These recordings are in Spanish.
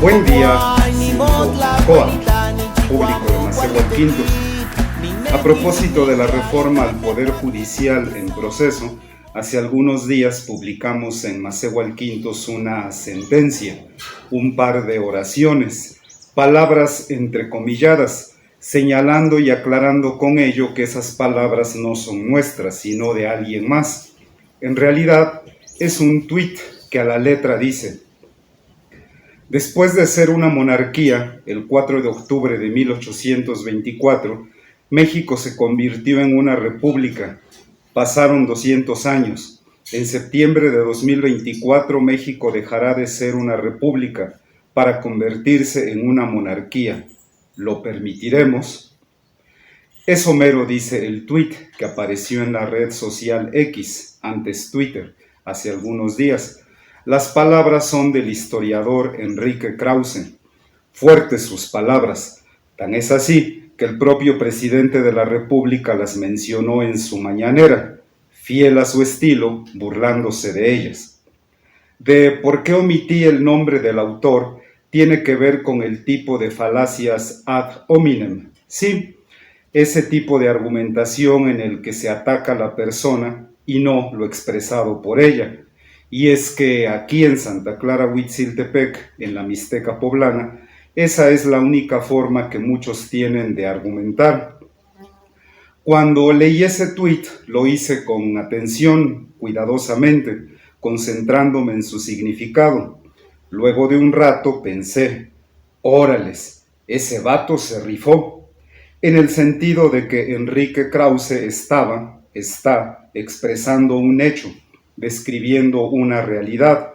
Buen día, Coa, público de Macehualquintos. A propósito de la reforma al Poder Judicial en proceso, hace algunos días publicamos en Macehualquintos una sentencia, un par de oraciones, palabras entrecomilladas, señalando y aclarando con ello que esas palabras no son nuestras, sino de alguien más. En realidad, es un tuit que a la letra dice: después de ser una monarquía, el 4 de octubre de 1824, México se convirtió en una república. Pasaron 200 años. En septiembre de 2024, México dejará de ser una república para convertirse en una monarquía. ¿Lo permitiremos? Eso mero dice el tuit que apareció en la red social X, antes Twitter, hace algunos días. Las palabras son del historiador Enrique Krause. Fuertes sus palabras, tan es así que el propio presidente de la República las mencionó en su mañanera, fiel a su estilo, burlándose de ellas. De por qué omití el nombre del autor tiene que ver con el tipo de falacias ad hominem. Sí, ese tipo de argumentación en el que se ataca a la persona y no lo expresado por ella. Y es que aquí en Santa Clara Huitziltepec, en la Mixteca poblana, esa es la única forma que muchos tienen de argumentar. Cuando leí ese tuit, lo hice con atención, cuidadosamente, concentrándome en su significado. Luego de un rato pensé: órales, ese vato se rifó, en el sentido de que Enrique Krause está expresando un hecho, describiendo una realidad,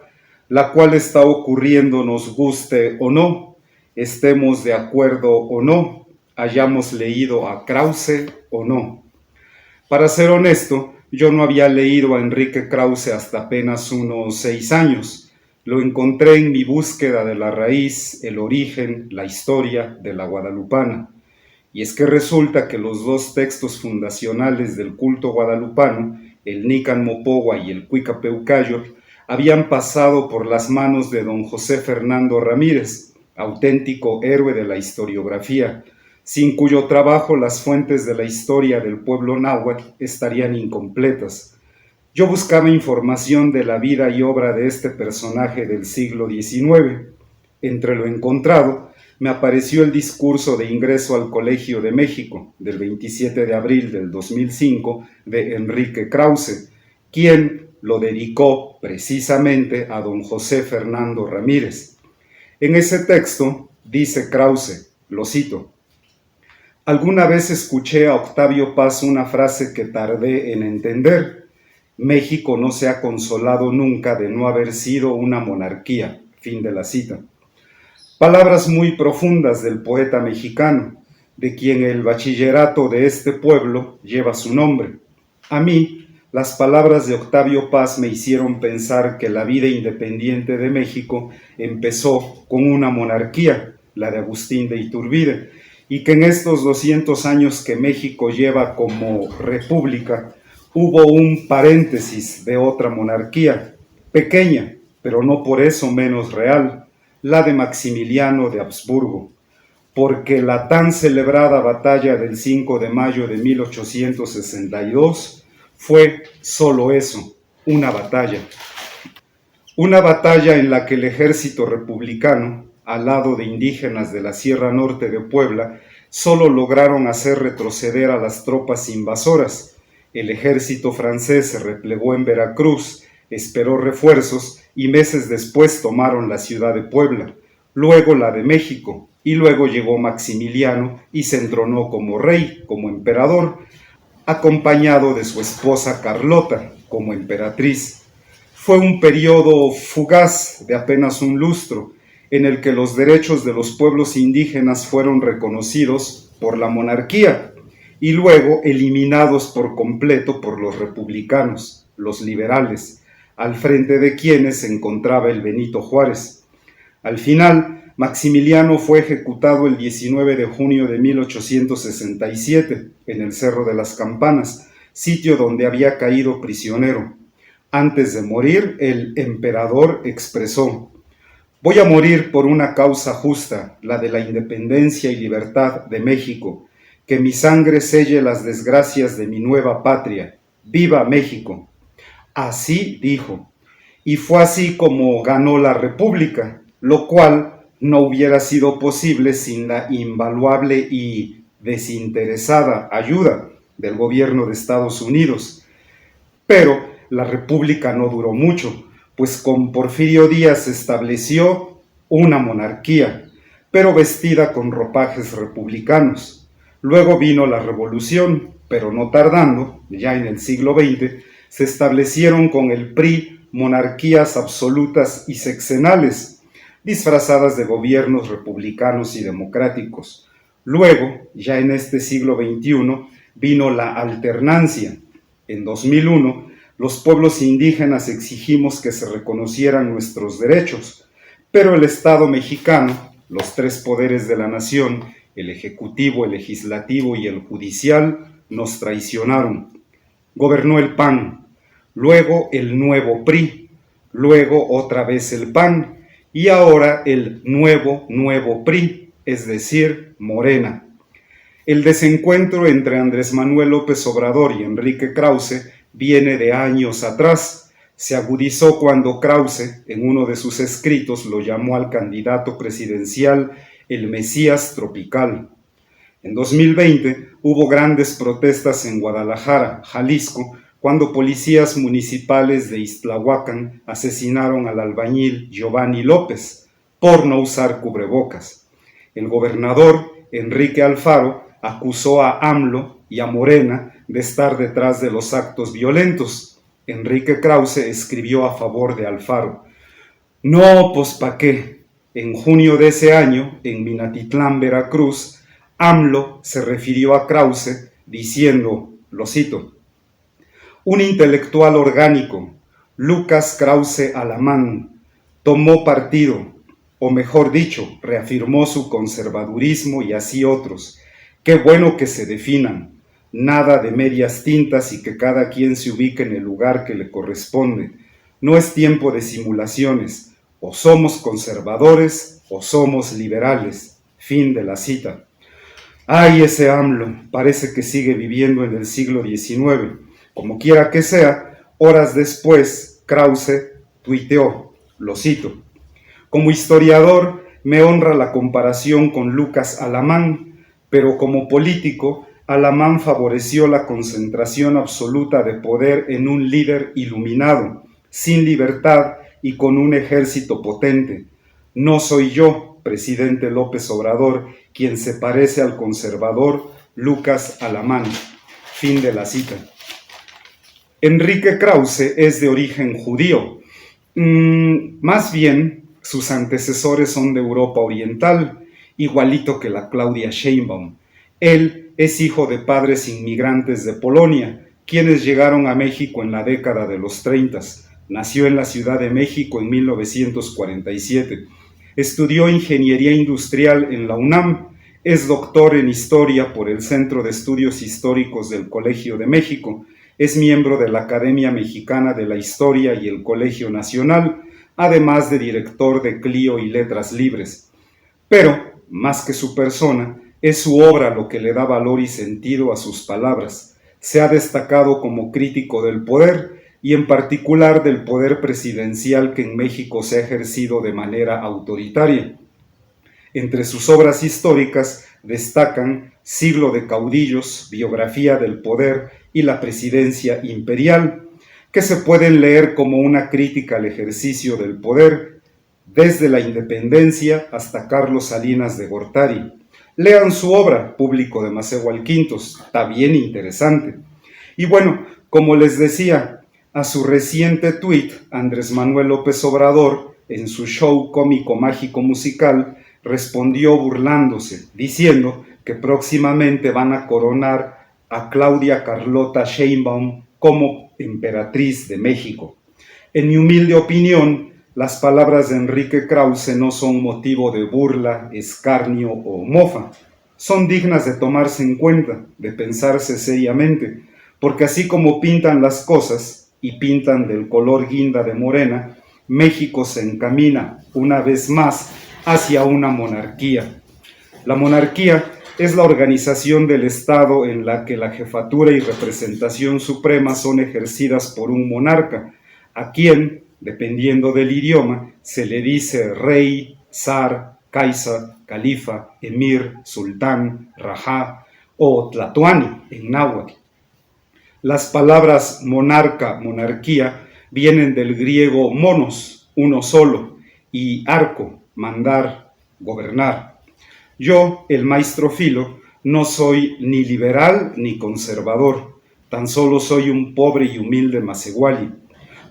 la cual está ocurriendo, nos guste o no, estemos de acuerdo o no, hayamos leído a Krause o no. Para ser honesto, yo no había leído a Enrique Krause hasta apenas unos 6 años. Lo encontré en mi búsqueda de la raíz, el origen, la historia de la guadalupana. Y es que resulta que los dos textos fundacionales del culto guadalupano, el Nican Mopogua y el Cuicapeucayotl, habían pasado por las manos de don José Fernando Ramírez, auténtico héroe de la historiografía, sin cuyo trabajo las fuentes de la historia del pueblo náhuatl estarían incompletas. Yo buscaba información de la vida y obra de este personaje del siglo XIX. Entre lo encontrado, me apareció el discurso de ingreso al Colegio de México del 27 de abril del 2005 de Enrique Krause, quien lo dedicó precisamente a don José Fernando Ramírez. En ese texto dice Krause, lo cito: alguna vez escuché a Octavio Paz una frase que tardé en entender: México no se ha consolado nunca de no haber sido una monarquía. Fin de la cita. Palabras muy profundas del poeta mexicano, de quien el bachillerato de este pueblo lleva su nombre. A mí, las palabras de Octavio Paz me hicieron pensar que la vida independiente de México empezó con una monarquía, la de Agustín de Iturbide, y que en estos 200 años que México lleva como república, hubo un paréntesis de otra monarquía, pequeña, pero no por eso menos real, la de Maximiliano de Habsburgo, porque la tan celebrada batalla del 5 de mayo de 1862 fue solo eso, una batalla. Una batalla en la que el ejército republicano, al lado de indígenas de la Sierra Norte de Puebla, solo lograron hacer retroceder a las tropas invasoras. El ejército francés se replegó en Veracruz, esperó refuerzos y meses después tomaron la ciudad de Puebla, luego la de México, y luego llegó Maximiliano y se entronó como rey, como emperador, acompañado de su esposa Carlota como emperatriz. Fue un periodo fugaz de apenas un lustro, en el que los derechos de los pueblos indígenas fueron reconocidos por la monarquía y luego eliminados por completo por los republicanos, los liberales, al frente de quienes se encontraba el Benito Juárez. Al final, Maximiliano fue ejecutado el 19 de junio de 1867 en el Cerro de las Campanas, sitio donde había caído prisionero. Antes de morir, el emperador expresó: Voy a morir por una causa justa, la de la independencia y libertad de México. Que mi sangre selle las desgracias de mi nueva patria. ¡Viva México! Así dijo. Y fue así como ganó la República, lo cual no hubiera sido posible sin la invaluable y desinteresada ayuda del gobierno de Estados Unidos. Pero la República no duró mucho, pues con Porfirio Díaz se estableció una monarquía, pero vestida con ropajes republicanos. Luego vino la Revolución, pero no tardando, ya en el siglo XX, se establecieron con el PRI monarquías absolutas y sexenales, disfrazadas de gobiernos republicanos y democráticos. Luego, ya en este siglo XXI, vino la alternancia. En 2001, los pueblos indígenas exigimos que se reconocieran nuestros derechos, pero el Estado mexicano, los tres poderes de la nación, el ejecutivo, el legislativo y el judicial, nos traicionaron. Gobernó el PAN, luego el nuevo PRI, luego otra vez el PAN y ahora el nuevo PRI, es decir, Morena. El desencuentro entre Andrés Manuel López Obrador y Enrique Krause viene de años atrás. Se agudizó cuando Krause, en uno de sus escritos, lo llamó al candidato presidencial el Mesías tropical. En 2020 hubo grandes protestas en Guadalajara, Jalisco, cuando policías municipales de Ixtlahuacán asesinaron al albañil Giovanni López por no usar cubrebocas. El gobernador Enrique Alfaro acusó a AMLO y a Morena de estar detrás de los actos violentos. Enrique Krause escribió a favor de Alfaro. No, pues ¿pa' qué? En junio de ese año, en Minatitlán, Veracruz, AMLO se refirió a Krause diciendo, lo cito, un intelectual orgánico, Lucas Krause Alamán, tomó partido, o mejor dicho, reafirmó su conservadurismo y así otros. Qué bueno que se definan, nada de medias tintas y que cada quien se ubique en el lugar que le corresponde. No es tiempo de simulaciones, o somos conservadores o somos liberales. Fin de la cita. Ay, ese AMLO, parece que sigue viviendo en el siglo XIX. Como quiera que sea, horas después, Krause tuiteó, lo cito, como historiador me honra la comparación con Lucas Alamán, pero como político, Alamán favoreció la concentración absoluta de poder en un líder iluminado, sin libertad y con un ejército potente. No soy yo, presidente López Obrador, quien se parece al conservador Lucas Alamán. Fin de la cita. Enrique Krause es de origen judío. Más bien, sus antecesores son de Europa Oriental, igualito que la Claudia Sheinbaum. Él es hijo de padres inmigrantes de Polonia, quienes llegaron a México en la década de los 30. Nació en la Ciudad de México en 1947. Estudió Ingeniería Industrial en la UNAM. Es doctor en Historia por el Centro de Estudios Históricos del Colegio de México. Es miembro de la Academia Mexicana de la Historia y el Colegio Nacional, además de director de Clio y Letras Libres. Pero, más que su persona, es su obra lo que le da valor y sentido a sus palabras. Se ha destacado como crítico del poder y en particular del poder presidencial que en México se ha ejercido de manera autoritaria. Entre sus obras históricas destacan Siglo de Caudillos, Biografía del Poder y la Presidencia Imperial, que se pueden leer como una crítica al ejercicio del poder, desde la independencia hasta Carlos Salinas de Gortari. Lean su obra, Público de Macehualquintos, está bien interesante. Y bueno, como les decía, a su reciente tuit, Andrés Manuel López Obrador, en su show cómico mágico musical, respondió burlándose, diciendo que próximamente van a coronar a Claudia Carlota Sheinbaum como emperatriz de México. En mi humilde opinión, las palabras de Enrique Krause no son motivo de burla, escarnio o mofa. Son dignas de tomarse en cuenta, de pensarse seriamente, porque así como pintan las cosas y pintan del color guinda de Morena, México se encamina una vez más hacia una monarquía. La monarquía es la organización del Estado en la que la jefatura y representación suprema son ejercidas por un monarca, a quien, dependiendo del idioma, se le dice rey, zar, kaisa, califa, emir, sultán, rajá o tlatoani en náhuatl. Las palabras monarca, monarquía, vienen del griego monos, uno solo, y arco, mandar, gobernar. Yo, el maestro Filo, no soy ni liberal ni conservador, tan solo soy un pobre y humilde masehuali.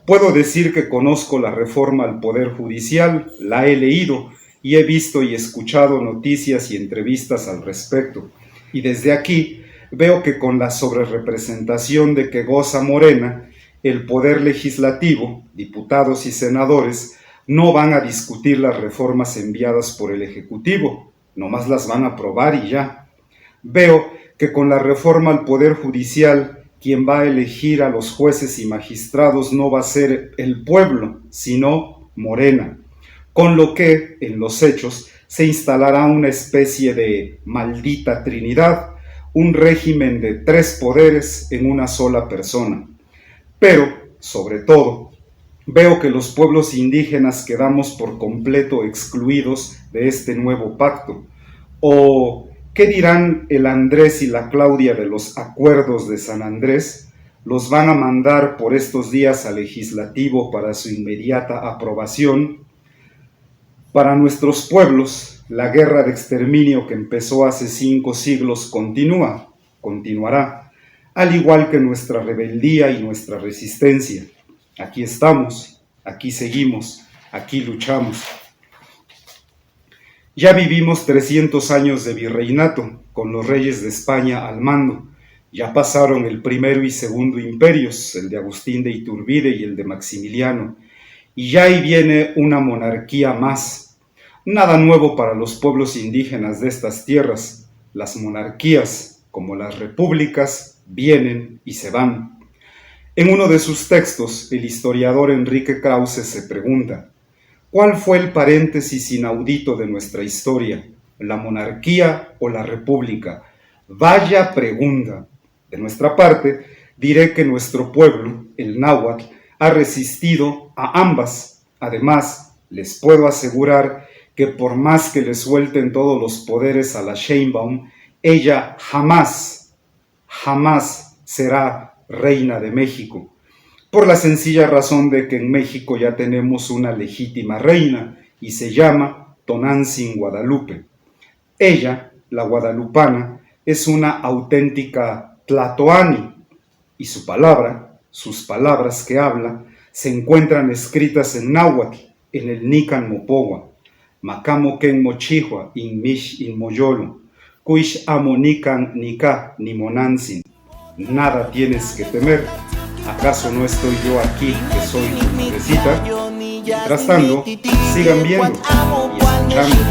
Puedo decir que conozco la reforma al Poder Judicial, la he leído y he visto y escuchado noticias y entrevistas al respecto. Y desde aquí veo que con la sobrerepresentación de que goza Morena, el Poder Legislativo, diputados y senadores, no van a discutir las reformas enviadas por el Ejecutivo, nomás las van a aprobar y ya. Veo que con la reforma al Poder Judicial, quien va a elegir a los jueces y magistrados no va a ser el pueblo, sino Morena, con lo que, en los hechos, se instalará una especie de maldita Trinidad, un régimen de 3 poderes en una sola persona. Pero, sobre todo, veo que los pueblos indígenas quedamos por completo excluidos de este nuevo pacto. ¿O qué dirán el Andrés y la Claudia de los acuerdos de San Andrés? Los van a mandar por estos días al legislativo para su inmediata aprobación. Para nuestros pueblos, la guerra de exterminio que empezó hace 5 siglos continuará, al igual que nuestra rebeldía y nuestra resistencia. Aquí estamos, aquí seguimos, aquí luchamos. Ya vivimos 300 años de virreinato, con los reyes de España al mando. Ya pasaron el primero y segundo imperios, el de Agustín de Iturbide y el de Maximiliano. Y ya ahí viene una monarquía más. Nada nuevo para los pueblos indígenas de estas tierras. Las monarquías, como las repúblicas, vienen y se van. En uno de sus textos, el historiador Enrique Krause se pregunta: ¿cuál fue el paréntesis inaudito de nuestra historia? ¿La monarquía o la república? Vaya pregunta. De nuestra parte, diré que nuestro pueblo, el náhuatl, ha resistido a ambas. Además, les puedo asegurar que por más que le suelten todos los poderes a la Sheinbaum, ella jamás será reina de México, por la sencilla razón de que en México ya tenemos una legítima reina y se llama Tonantzin Guadalupe. Ella, la guadalupana, es una auténtica tlatoani y sus palabras que habla, se encuentran escritas en náhuatl, en el Nican Mopogua, Macamo Ken Mochihua, in Mish in Moyolo, Kuish Amo Nican Nika ni Monantzin. Nada tienes que temer. ¿Acaso no estoy yo aquí, que soy tu madrecita? Mientras tanto, sigan viendo y escuchando.